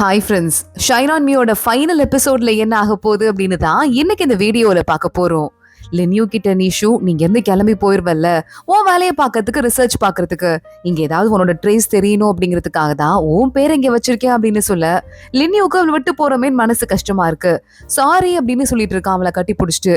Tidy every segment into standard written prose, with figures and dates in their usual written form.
Hi friends, shine on மீயோட final எபிசோட்ல என்ன ஆக போகுது அப்படின்னு தான் இன்னைக்கு இந்த வீடியோல பார்க்க போறோம். லின்யூ கிட்ட நிஷு, நீங்க இருந்து கிளம்பி போயிருவல்ல உன் வேலையை பார்க்கறதுக்கு, ரிசர்ச் பார்க்கறதுக்கு, இங்க ஏதாவது உன்னோட ட்ரேஸ் தெரியணும் அப்படிங்கிறதுக்காக தான் உன் பேர் இங்க வச்சிருக்கேன் அப்படின்னு சொல்ல லின்யூக்கு அவள் விட்டு போறமேன்னு மனசு கஷ்டமா இருக்கு. சாரி அப்படின்னு சொல்லிட்டு இருக்கான் அவளை கட்டி பிடிச்சிட்டு.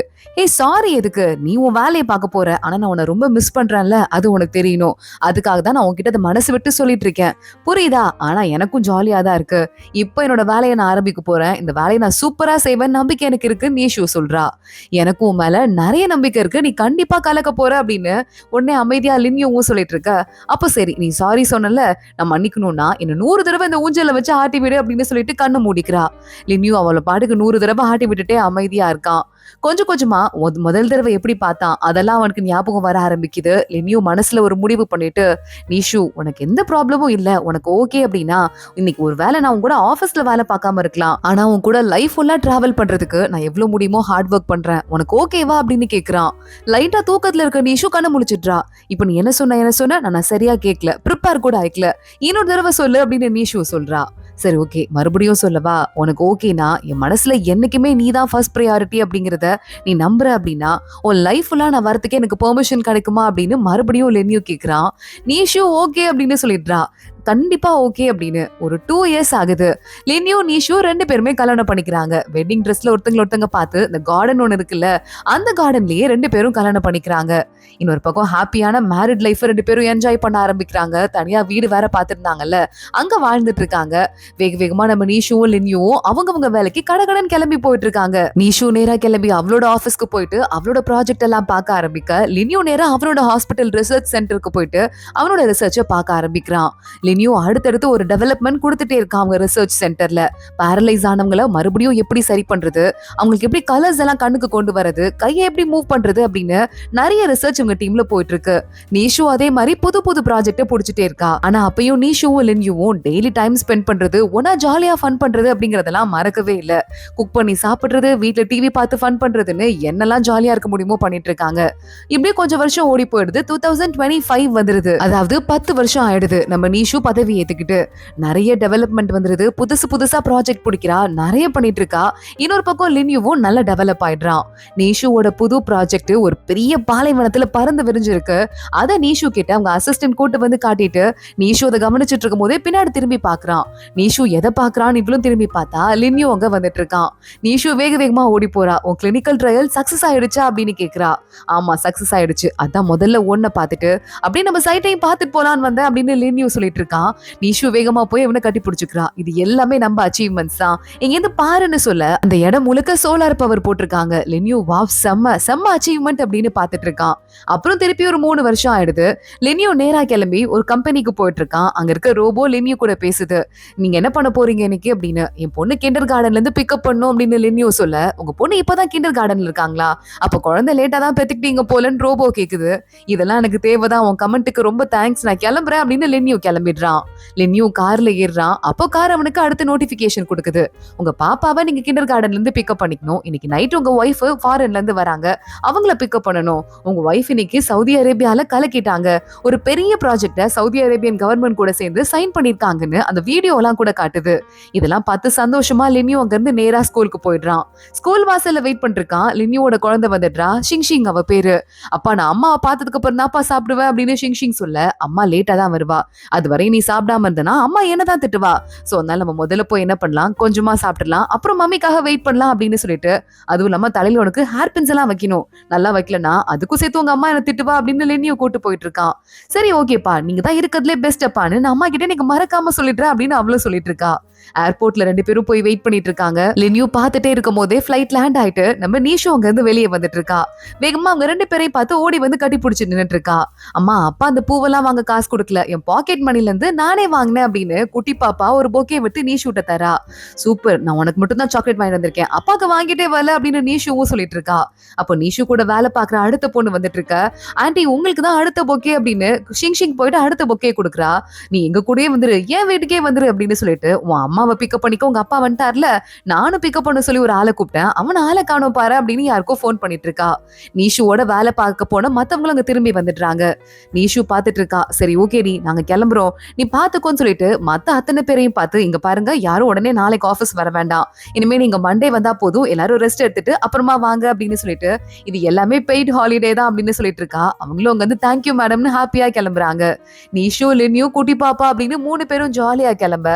சாரி எதுக்கு, நீ உன் வேலையை பார்க்க போற, ஆனா நான் உன்னை ரொம்ப மிஸ் பண்றேன்ல, அது உனக்கு தெரியணும். அதுக்காக தான் நான் உன்கிட்ட அதை மனசு விட்டு சொல்லிட்டு இருக்கேன், புரியுதா? ஆனா எனக்கும் ஜாலியா தான் இருக்கு. இப்ப என்னோட வேலையை நான் ஆரம்பிக்க போறேன். இந்த வேலையை நான் சூப்பரா செய்வேன், நம்பிக்கை எனக்கு இருக்கு நிஷு சொல்றா. எனக்கும் உன் மேல நிறைய நம்பிக்கை இருக்கு, நீ கண்டிப்பா கலக்க போற அப்படின்னு உடனே அமைதியா லின்யூவும் சொல்லிட்டு இருக்க. அப்ப சரி, நீ சாரி சொன்னல, நான் மன்னிக்கணும்னா என்ன 100 தடவை இந்த ஊஞ்சல வச்சு ஆட்டி விடு அப்படின்னு சொல்லிட்டு கண்ணு மூடிக்கிறா. லின்யூ அவளை பாட்டுக்கு 100 தடவை ஆட்டி விட்டுட்டே அமைதியா இருக்கான். கொஞ்சம் கொஞ்சமா முதல் தடவை எப்படி பார்த்தான் அதெல்லாம் அவனுக்கு ஞாபகம் வர ஆரம்பிக்குது. லின்யூ மனசுல ஒரு முடிவு பண்ணிட்டு, நிஷு உனக்கு எந்த ப்ராப்ளமும் இல்ல, உனக்கு ஓகே அப்படின்னா இன்னைக்கு ஒரு வேலை நான் உன் கூட ஆபீஸ்ல வேலை பார்க்காம இருக்கலாம், ஆனா உன் கூட லைஃப் ஃபுல்லா டிராவல் பண்றதுக்கு நான் எவ்வளவு முடியுமோ ஹார்ட் ஒர்க் பண்றேன், உனக்கு ஓகேவா அப்படின்னு கேக்குறான். லைட்டா தூக்கத்துல இருக்க நிஷு கண்ணு முழிச்சிட்றா. இப்ப நீ என்ன சொன்ன நான் சரியா கேட்கல, ப்ரிப்பேர் கூட ஆயிக்கல, இன்னொரு தடவை சொல்லு அப்படின்னு நிஷு சொல்றா. சரி ஓகே, மறுபடியும் சொல்லவா? உனக்கு ஓகேனா என் மனசுல என்னைக்குமே நீ தான் ஃபர்ஸ்ட் ப்ரையாரிட்டி அப்படிங்கறத நீ நம்புற அப்படின்னா உன் லைஃப் ஃபுல்லா நான் வரதுக்கு எனக்கு பெர்மிஷன் கிடைக்குமா அப்படின்னு மறுபடியும் லின்யூ கேக்குறான். நீஷு ஓகே அப்படின்னு சொல்லிடுறா. கண்டிப்பா ஓகே அப்படின்னு. ஒரு 2 இயர்ஸ் ஆகுது. லின்யூ நீஷு 2 பேருமே கல்யாணம் பண்ணிக்கிறாங்க. வெட்டிங் ட்ரெஸ்ல ஒருத்தங்க பார்த்து இந்த கார்டன் ஒண்ணு இருக்குல்ல, அந்த கார்டன்லயே 2 பேரும் கல்யாணம் பண்ணிக்கிறாங்க. இன்னொரு பக்கம் ஹாப்பியான மேரிட் லைஃப் 2 பேரும் என்ஜாய் பண்ண ஆரம்பிக்கிறாங்க. தனியா வீடு வேற பார்த்திருந்தாங்கல்ல, அங்க வாழ்ந்துட்டு இருக்காங்க. வேக வேகமா நம்ம நீஷுவும் லின்யூவும் அவங்கவங்க வேலைக்கு கடகடன் கிளம்பி போயிட்டு இருக்காங்க. நீஷு நேரா கிளம்பி அவளோட ஆபீஸ்க்கு போயிட்டு அவளோட ப்ராஜெக்ட் எல்லாம் பார்க்க ஆரம்பிக்க, லின்யூ நேரா அவனோட ஹாஸ்பிட்டல் ரிசர்ச் சென்டருக்கு போயிட்டு அவனோட ரிசர்ச்சை பார்க்க ஆரம்பிக்கிறான். லின்யூ அடுத்தடுத்து ஒரு டெவலப்மெண்ட் கொடுத்துட்டே இருக்காங்க ரிசர்ச் சென்டர்ல. பேரலைஸ் ஆனவங்களை மறுபடியும் எப்படி சரி பண்றது, அவங்களுக்கு எப்படி கலர்ஸ் எல்லாம் கண்ணுக்கு கொண்டு வரது, கையை எப்படி மூவ் பண்றது அப்படின்னு நிறைய ரிசர்ச் உங்க டீம்ல போயிட்டு இருக்கு. நீஷு அதே மாதிரி புது புது ப்ராஜெக்ட புடிச்சிட்டே இருக்கா. ஆனா அப்பயும் நீஷுவும் லின்யூவும் டெய்லி டைம் ஸ்பெண்ட் பண்றது, ஒன்னா ஜாலியா ஃபன் பண்றது அப்படிங்கறதெல்லாம் மறக்கவே இல்ல. குக் பண்ணி சாப்பிடுறது, வீட்டுல டிவி பார்த்து ஃபன் பண்றதுன்னு என்னெல்லாம் ஜாலியா இருக்க முடியுமோ பண்ணிட்டு இருக்காங்க. இப்படியே கொஞ்சம் வருஷம் ஓடி போயிடுது. 2025 வந்துருது. அதாவது 10 வருஷம் ஆயிடுது. நம்ம நீஷு பதவி ஏத்துக்கிட்டு நிறைய டெவலப்மெண்ட் வந்துருது. புதுசா ப்ராஜெக்ட் பிடிக்கிறா, நிறைய பண்ணிட்டு இருக்கா. இன்னொரு பக்கம் லின்யூவும் நல்ல டெவலப் ஆயிடுறான். நீஷுவோட புது ப்ராஜெக்ட் ஒரு பெரிய பாலைவனத்துல பறந்து விரிஞ்சிருக்கு. அத நீஷு கிட்ட அவங்க அசிஸ்டன்ட் கூட்டு வந்து காட்டிட்டு நீஷு அதை கவனிச்சுட்டு இருக்கும் போதே பின்னாடி திரும்பி பாக்குறான். நீஷு எதை பாக்குறான்னு இவ்வளவு திரும்பி பார்த்தா லின்யூ அங்க வந்துட்டு இருக்கான். நீஷு வேக வேகமா ஓடி போறா. உன் கிளினிக்கல் ட்ரையல் சக்சஸ் ஆயிடுச்சா அப்படின்னு கேக்குறா. ஆமா சக்சஸ் ஆயிடுச்சு, அதான் முதல்ல ஒன்ன பார்த்துட்டு அப்படியே நம்ம சைட்டையும் பார்த்துட்டு போலான்னு வந்தேன் அப்படின்னு லின்யூ சொல்லிட்டு இருக்கான். நீஷு வேகமா போய் அவனை கட்டி பிடிச்சுக்கிறா. இது எல்லாமே நம்ம அச்சீவ்மெண்ட்ஸ் தான், இங்க இருந்து பாருன்னு சொல்ல அந்த இடம் முழுக்க சோலார் பவர் போட்டிருக்காங்க. லின்யூ வாவ் செம்ம அச்சீவ்மெண்ட் அப்படின்னு பாத்துட்டு இருக்கான். அப்புறம் திருப்பி ஒரு 3 வருஷம் ஆயிடுது. லின்யூ நேரா கிளம்பி ஒரு கம்பெனிக்கு போயிட்டு இருக்கான். அங்க இருக்க ரோபோ லின்யூ கூட பேசுது. நீங்க என்ன பண்ண போறீங்க இன்னைக்கு அப்படின்னு. என் பொண்ணு கிண்டர் கார்டன்ல இருந்து பிக்கப் பண்ணும் அப்படின்னு லின்யூ சொல்ல, உங்க பொண்ணு இப்பதான் கிண்டர் கார்டன்ல இருக்காங்களா, அப்ப குழந்தை லேட்டா தான் பெத்துக்கிட்டீங்க போலன்னு ரோபோ கேக்குது. இதெல்லாம் எனக்கு தேவைதான், உன் கமெண்ட்டுக்கு ரொம்ப தேங்க்ஸ், நான் கிளம்புறேன் அப்படின்னு லின்யூ கிளம்பிடுறான். லின்யூ கார்ல ஏறான். அப்போ கார் அவனுக்கு அடுத்த நோட்டிபிகேஷன் கொடுக்குது. உங்க பாப்பாவை நீங்க கிண்டர் கார்டன்ல இருந்து பிக்கப் பண்ணிக்கணும். இன்னைக்கு நைட் உங்க ஒய்ஃப் ஃபாரின்ல இருந்து வராங்க, அவங்கள பிக்கப் பண்ணணும். உங்க ஒய்ஃப் இன்னைக்கு சவுதி அரேபியால கலக்கிட்டாங்க. ஒரு பெரிய ப்ராஜெக்ட சவுதி அரேபியன் கவர்மெண்ட் கூட சேர்ந்து சைன் பண்ணிருக்காங்கன்னு அந்த வீடியோ எல்லாம் கூட காட்டுது. இதெல்லாம் பார்த்து சந்தோஷமா லின்யூ அங்க இருந்து நேரா ஸ்கூலுக்கு போயிடுறான். ஸ்கூல் வாசல்ல வெயிட் பண்ணிருக்கான். லின்யூவோட குழந்தை வந்துடுறா. ஷிங் அவ பேரு. அப்பா நான் அம்மாவை பார்த்ததுக்கு அப்புறம் தான்ப்பா சாப்பிடுவேன் அப்படின்னு ஷிங் சொல்ல, அம்மா லேட்டா தான் வருவா, அதுவரை நீ சாப்பிடாம இருந்தனா அம்மா என்னதான் திட்டுவா, சோ அதனால நம்ம முதல்ல போய் என்ன பண்ணலாம், கொஞ்சமா சாப்பிடலாம், அப்புறம் மம்மிக்காக வெயிட் பண்ணலாம் அப்படின்னு சொல்லிட்டு, அதுவும் இல்லாம தலையில உனக்கு ஹேர் பின்ஸ் எல்லாம் வைக்கணும், நல்லா வைக்கலனா அதுக்கும் சேர்த்து உங்க அம்மா என்ன திட்டுவா அப்படின்னு லின்யூ கூட்டு போயிட்டு இருக்கான். சரி ஓகேப்பா, நீங்க தான் இருக்கிறதுலே பெஸ்ட் அப்பான்னு நான் அம்மா கிட்ட நீங்க மறக்காம சொல்லிடுறேன் அப்படின்னு அவளும் சொல்லிட்டு இருக்கா. ஏர்போர்ட்ல 2 பேரும் போய் வெயிட் பண்ணிட்டு இருக்காங்க. லின்யூ பார்த்துட்டே இருக்கும் போதே ஃபிளைட் லேண்ட் ஆயிட்டு நம்ம நீஷு அங்க இருந்து வெளியே வந்துட்டு இருக்கா. வேகமா அவங்க 2 பேரையும் பார்த்து ஓடி வந்து கட்டி பிடிச்சி நின்னுட்டு இருக்கா. அம்மா அப்பா அந்த பூவெல்லாம் வாங்க காசு கொடுக்கல, என் பாக்கெட் மணில இருந்து நானே வாங்கினேன் அப்படின்னு குட்டி பாப்பா ஒரு பொக்கே விட்டு நீஷூட்ட தரா. சூப்பர், நான் உனக்கு மட்டும் தான் சாக்லேட் வாங்கி வந்திருக்கேன், அப்பாக்கு வாங்கிட்டே வரல அப்படின்னு நீஷுவும் சொல்லிட்டு இருக்கா. அப்போ நீஷு கூட வேலை பாக்குற அடுத்த பொண்ணு வந்துட்டு இருக்க. ஆண்டி உங்களுக்கு தான் அடுத்த பொக்கே அப்படின்னு ஷிங் போயிட்டு அடுத்த பொக்கே கொடுக்குறா. நீ எங்க கூடயே வந்துரு, ஏன் வீட்டுக்கே வந்துரு அப்படின்னு சொல்லிட்டு உன் அம்மாவை பிக்கப் பண்ணிக்க உங்க அப்பா வந்துட்டார்ல, நானும் பிக்கப் பண்ண சொல்லி ஒரு ஆளை கூப்பிட்டேன், அவனை ஆளை காணோம் பாரு அப்படின்னு யாருக்கோ போன் பண்ணிட்டு இருக்கா. நீஷுவோட வேலை பார்க்க போன மத்தவங்களும் அங்க திரும்பி வந்துடுறாங்க. நீஷு பாத்துட்டு இருக்கா. சரி ஓகேடி நாங்க கிளம்புறோம், நீ பாத்துக்கோன்னு சொல்லிட்டு மத்த அத்தனை பேரையும் பார்த்து, இங்க பாருங்க யாரும் உடனே நாளைக்கு ஆபீஸ் வர வேண்டாம், இனிமே நீங்க மண்டே வந்தா போதும், எல்லாரும் ரெஸ்ட் எடுத்துட்டு அப்புறமா வாங்க அப்படின்னு சொல்லிட்டு, இது எல்லாமே பெய்ட் ஹாலிடே தான் அப்படின்னு சொல்லிட்டு இருக்கா. அவங்களும் அங்க வந்து தேங்க்யூ மேடம்னு ஹாப்பியா கிளம்புறாங்க. நீஷு, லினியூ, குட்டி பாப்பா அப்படின்னு 3 பேரும் ஜாலியா கிளம்ப,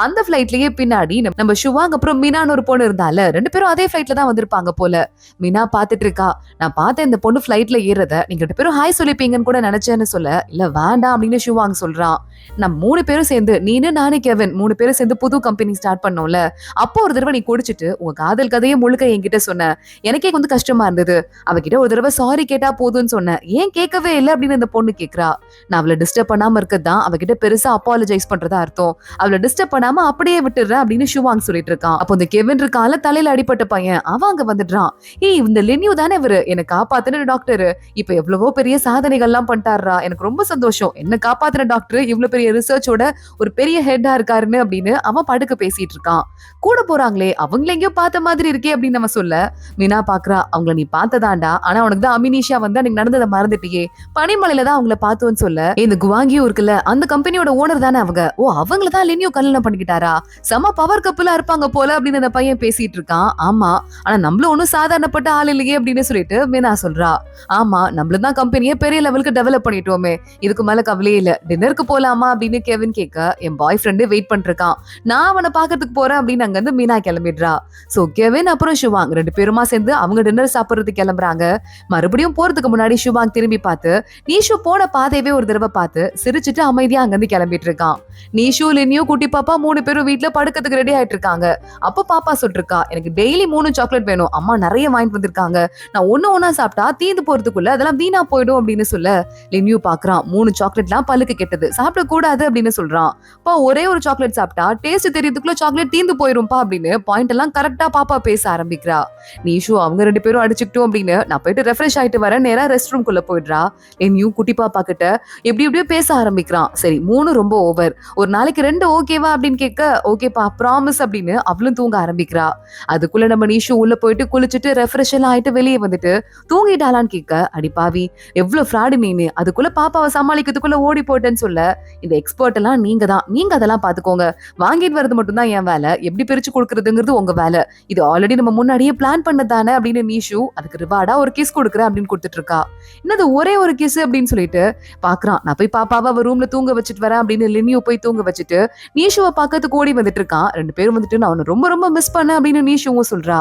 அந்த பிளைட்லயே பின்னாடி நம்ம ஷுவாங் அப்புறம் மீனான்னு ஒரு பொண்ணு இருந்தால, 2 பேரும் அதே பிளைட்ல தான் வந்திருப்பாங்க போல. மீனா பாத்துட்டு இருக்கா. நான் பார்த்தேன் இந்த பொண்ணு பிளைட்ல ஏறத, நீங்க 2 பேரும் ஹாய் சொல்லிப்பீங்கன்னு கூட நினைச்சேன்னு சொல்ல, இல்ல வேண்டாம் அப்படின்னு ஷுவாங் சொல்றான். நம்ம 3 பேரும் சேர்ந்து, நீனு நானு கெவின் 3 பேரும் சேர்ந்து புது கம்பெனி ஸ்டார்ட் பண்ணோம்ல, அப்போ ஒரு தடவை நீ குடிச்சிட்டு உங்க காதல் கதையை முழுக்க என்கிட்ட சொன்ன, எனக்கே கொஞ்சம் கஷ்டமா இருந்தது, அவகிட்ட ஒரு தடவை சாரி கேட்டா போதும்னு சொன்னேன், ஏன் கேட்கவே இல்லை அப்படின்னு இந்த பொண்ணு கேக்குறா. நான் அவளை டிஸ்டர்ப் பண்ணாம இருக்கதான் அவகிட்ட பெருசா அப்பாலஜைஸ் பண்றதா அர்த்தம், அவளை டிஸ்டர்ப் பண்ணாம அப்படியே விட்டுறேன் அப்படின்னு ஷுவாங் சொல்லிட்டு இருக்கான். அப்போ இந்த கெவின் இருக்கால தலையில அடிப்பட்ட பையன், அவன் அங்க வந்துடுறான். ஏய் இந்த லினியூ தானே இவரு, என்ன காப்பாத்தின டாக்டர், இப்ப எவ்வளவோ பெரிய சாதனைகள்லாம் பண்ணிட்டாரா, எனக்கு ரொம்ப சந்தோஷம், என்ன காப்பாத்தின டாக்டர் இவ்வளவு பெரிய ரிசர்ச்சோட ஒரு பெரிய ஹெட்டா இருக்காருன்னு அப்படின்னு அவன் படுக்க பேசிட்டு இருக்கான். கூட போறாங்களே அவங்கள எங்கேயோ பார்த்த மாதிரி இருக்கே அப்படின்னு நம்ம சொல்ல, மீனா பாக்குறா. அவங்கள நீ பார்த்ததாண்டா, ஆனா உனக்கு தான் அமினிஷா வந்து அன்னைக்கு நடந்ததை மறந்துட்டியே, பனிமலையில தான் அவங்கள பார்த்தோன்னு சொல்ல, இந்த குவாங்கியும் இருக்குல்ல அந்த கம்பெனியோட ஓனர் தானே அவங்க, ஓ அவங்கள தான் லினியூ கல்யாணம் பண்ணிக்கிட்டாரா, செம பவர் கப்பலா இருப்பாங்க போல அப்படின்னு அந்த பையன் பேசிட்டு இருக்கான். ஆமா ஆனா நம்மளும் ஒன்னும் சாதாரணப்பட்ட ஆள் இல்லையே அப்படின்னு சொல்லிட்டு மீனா சொல்றா. ஆமா நம்மள தான் கம்பெனியை பெரிய லெவலுக்கு டெவலப் பண்ணிட்டோமே, இதுக்கு மேல கவலையே இல்ல, டின்னருக்கு போலாமா அப்படின்னு கெவின் கேட்க, என் பாய் ஃப்ரெண்டு வெயிட் பண்ணிட்டு இருக்கான், நான் அவனை பாக்கிறதுக்கு போறேன் அப்படின்னு அங்க இருந்து மீனா கிளம்பிடுறா. சோ கெவின் அப்புறம் ஷுவாங் 2 பேருமா சேர்ந்து அவங்க டின்னர் சாப்பிடுறதுக்கு கிளம்புறாங்க. மறுபடியும் போறதுக்கு முன்னாடி ஷுவாங் திரும்பி பார்த்து நீஷு போன பாதையவே ஒரு தடவை பார்த்து சிரிச்சுட்டு அமைதியா அங்கிருந்து கிளம்பிட்டு இருக்கான். நீஷு, லினியூ, குட்டி பாப்பா 3 பேரும் வீட்டுல படுக்கிறதுக்கு ரெடி ஆயிட்டு இருக்காங்க. அப்ப பாப்பா சொல்லிருக்கா, எனக்கு டெய்லி 3 சாக்லேட் வேணும், அம்மா நிறைய வாங்கிட்டு வந்திருக்காங்க, நான் ஒன்னா சாப்பிட்டா தீந்து போறதுக்குள்ள அதெல்லாம் வீணா போயிடும் அப்படின்னு சொல்ல, லினியூ பாக்குறான் 3 சாக்லேட்லாம் பல்லுக்கு கெட்டது, சாப்பிட கூடாது அப்படின்னு சொல்றான். அப்பா ஒரே ஒரு சாக்லேட் சாப்பிட்டா டேஸ்ட் தெரியறதுக்குள்ள சாக்லேட் தீந்து போயிரும்பா அப்படின்னு பாயிண்ட் எல்லாம் கரெக்டா பாப்பா பேச ஆரம்பிக்கிறா. நீஷு அவங்க 2 பேரும் அடிச்சுக்கிட்டோம் அப்படின்னு, நான் போயிட்டு ரெஃப்ரெஷ் ஆயிட்டு வரேன், நேரா ரெஸ்ட் ரூம் குள்ள போயிடுறா. லினியூ குட்டி பாப்பா கிட்ட எப்படியோ பேச ஆரம்பிக்கிறான். சரி 3 ரொம்ப ஓவர், ஒரு நாளைக்கு 2 ஓகேவா அப்படின்னு கேட்க, ஓகேப்பா ப்ராமிஸ் அப்படின்னு அவளும் தூங்க ஆரம்பிக்கிறா. அதுக்குள்ள நம்ம நீஷு உள்ள போயிட்டு குளிச்சுட்டு ரெஃப்ரெஷ் எல்லாம் ஆயிட்டு வெளியே வந்துட்டு தூங்கிட்டாலான்னு கேட்க, அடிப்பாவி எவ்வளவு ஃப்ராடு நீனு, அதுக்குள்ள பாப்பாவை சமாளிக்கிறதுக்குள்ள ஓடி போயிட்டேன்னு சொல்ல, இந்த எக்ஸ்பர்ட் எல்லாம் நீங்க தான், நீங்க அதெல்லாம் பாத்துக்கோங்க, வாங்கிட்டு வரது மட்டும் தான் என் வேலை, எப்படி பிரிச்சு கொடுக்கறதுங்கிறது உங்க வேலை, இது ஆல்ரெடி நம்ம முன்னாடியே பிளான் பண்ணதானே அப்படின்னு நீஷு அதுக்கு ரிவார்டா ஒரு கிஸ் கொடுக்குறேன் அப்படின்னு கொடுத்துட்டு இருக்கா. என்னது ஒரே ஒரு கிஸ் அப்படின்னு சொல்லிட்டு பாக்குறான். நான் போய் பாப்பாவை அவ ரூம்ல தூங்க வச்சுட்டு வரேன் அப்படின்னு லினியூ போய் தூங்க வச்சுட்டு நீஷுவை பார்க்கறதுக்கு ஓடி வந்துட்டு இருக்கான். 2 பேரும் வந்துட்டு நான் அவனை ரொம்ப ரொம்ப மிஸ் பண்ணேன் அப்படின்னு நீஷுவும் சொல்றா.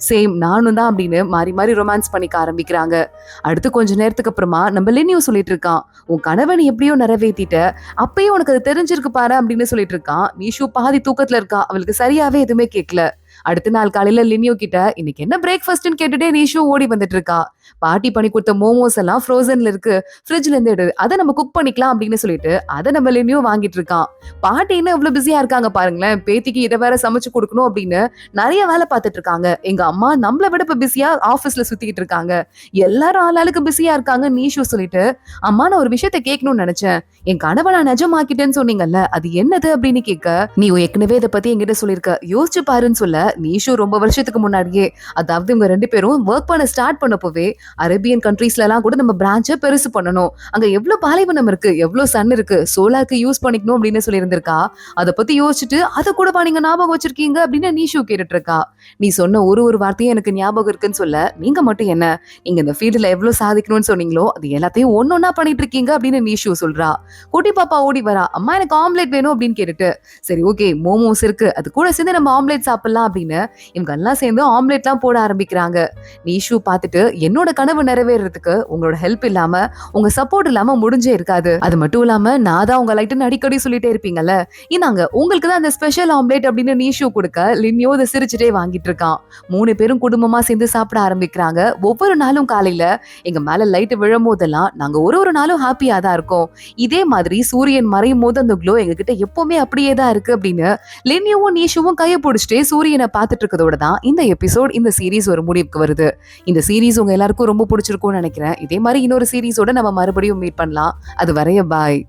சேம் நானும் தான் அப்படின்னு மாறி மாறி ரொமான்ஸ் பண்ணிக்க ஆரம்பிக்கிறாங்க. அடுத்து கொஞ்ச நேரத்துக்கு அப்புறமா நம்ம லினியூ சொல்லிட்டு இருக்கான், உன் கணவன் எப்படியோ நிறைவேற்றிட்ட, அப்பயும் உனக்கு அது தெரிஞ்சிருக்கு பாரு அப்படின்னு சொல்லிட்டு இருக்கான். நீஷு பாதி தூக்கத்துல இருக்கா, அவளுக்கு சரியாவே எதுவுமே கேட்கல. அடுத்த நாள் காலையில லினியூ கிட்ட இன்னைக்கு என்ன பிரேக்ஃபாஸ்ட்னு கேட்டுட்டே நீஷு ஓடி வந்துட்டு இருக்கா. பாட்டி பண்ணி கொடுத்த மோமோஸ் எல்லாம் ஃப்ரோசன்ல இருக்கு, ஃப்ரிட்ஜ்ல இருந்து எடு, அதை நம்ம குக் பண்ணிக்கலாம் அப்படின்னு சொல்லிட்டு அதை நம்ம லினியூ வாங்கிட்டு இருக்கான். பாட்டி என்ன இவ்வளவு பிஸியா இருக்காங்க பாருங்களேன், பேத்திக்கு இதை வேற சமைச்சு கொடுக்கணும் அப்படின்னு நிறைய வேலை பார்த்துட்டு இருக்காங்க. எங்க அம்மா நம்மளை விட இப்ப பிஸியா ஆபீஸ்ல சுத்திக்கிட்டு இருக்காங்க, எல்லாரும் ஆளாளுக்கு பிஸியா இருக்காங்க. நீஷு சொல்லிட்டு, அம்மா நான் ஒரு விஷயத்த கேட்கணும்னு நினைச்சேன், என் கனவை நான் நிஜமாக்கிட்டேன்னு சொன்னீங்கல்ல, அது என்னது அப்படின்னு கேட்க, நீ ஏற்கனவே இதை பத்தி என்கிட்ட சொல்லிருக்க, யோசிச்சு பாருன்னு சொல்ல, நீஷு ரொம்ப வருஷத்துக்கு முன்னாடியே, அதாவது இவங்க 2 பேரும் ஒர்க் பண்ண ஸ்டார்ட் பண்ணப்போவே அரேபியன் கண்ட்ரீஸ்ல எல்லாம் கூட நம்ம பிரான்ச்சை பெருசு பண்ணணும், அங்க எவ்வளவு பாலைவனம் இருக்கு, எவ்வளவு சன் இருக்கு, சோலாருக்கு யூஸ் பண்ணிக்கணும் அப்படின்னு சொல்லி இருந்திருக்கா. அதை பத்தி யோசிச்சுட்டு அதை கூட நீங்க ஞாபகம் வச்சிருக்கீங்க அப்படின்னு நீஷு கேட்டுட்டு இருக்கா. நீ சொன்ன ஒரு வார்த்தையும் எனக்கு ஞாபகம் இருக்குன்னு சொல்ல, நீங்க மட்டும் என்ன, நீங்க இந்த ஃபீல்டுல எவ்வளவு சாதிக்கணும்னு சொன்னீங்களோ அது எல்லாத்தையும் ஒன்னொன்னா பண்ணிட்டு இருக்கீங்க அப்படின்னு நீஷு சொல்றா. குட்டி பாப்பா ஓடி வரா, அம்மா எனக்கு ஆம்லேட் வேணும் அப்படின்னு கேட்டுட்டு, சரி ஓகே மோமோஸ் இருக்கு, அது கூட சேர்ந்து நம்ம ஆம்லேட் சாப்பிடலாம் அப்படின்னு இவங்க எல்லாம் சேர்ந்து ஆம்லேட் எல்லாம் போட ஆரம்பிக்கிறாங்க. நீஷு பார்த்துட்டு, என்னோட கனவு நிறைவேறதுக்கு உங்களோட ஹெல்ப் இல்லாம உங்க சப்போர்ட் இல்லாம முடிஞ்சே இருக்காது, அது மட்டும் இல்லாம நான் தான் உங்க லைட்டுன்னு அடிக்கடி சொல்லிட்டே இருப்பீங்கல்ல, இந்தாங்க உங்களுக்கு தான் அந்த ஸ்பெஷல் ஆம்லேட் அப்படின்னு நீஷு கொடுக்க, லினியோ அதை சிரிச்சுட்டே வாங்கிட்டு இருக்கான். 3 பேரும் குடும்பமா சேர்ந்து சாப்பிட ஆரம்பிக்கிறாங்க. ஒவ்வொரு நாளும் காலையில எங்க மேல லைட் விழும் போதெல்லாம் நாங்க ஒரு நாளும் ஹாப்பியா தான் இருக்கோம், இதே மாதிரி சூரியன் மறையும் போது அந்த க்ளோ எங்க கிட்ட எப்பவுமே அப்படியே தான் இருக்கு அப்படின்னு லினியோவும் நீஷுவும் கையை பிடிச்சிட்டே சூரியனை பார்த்துட்டு இருக்கதோட தான் இந்த எபிசோட், இந்த சீரீஸ் ஒரு முடிவுக்கு வருது. இந்த சீரீஸ் உங்க எல்லாருக்கும் ரொம்ப பிடிச்சிருக்கும்னு நினைக்கிறேன். இதே மாதிரி இன்னொரு சீரீஸோட நம்ம மறுபடியும் மீட் பண்ணலாம். அது வரைய பாய்.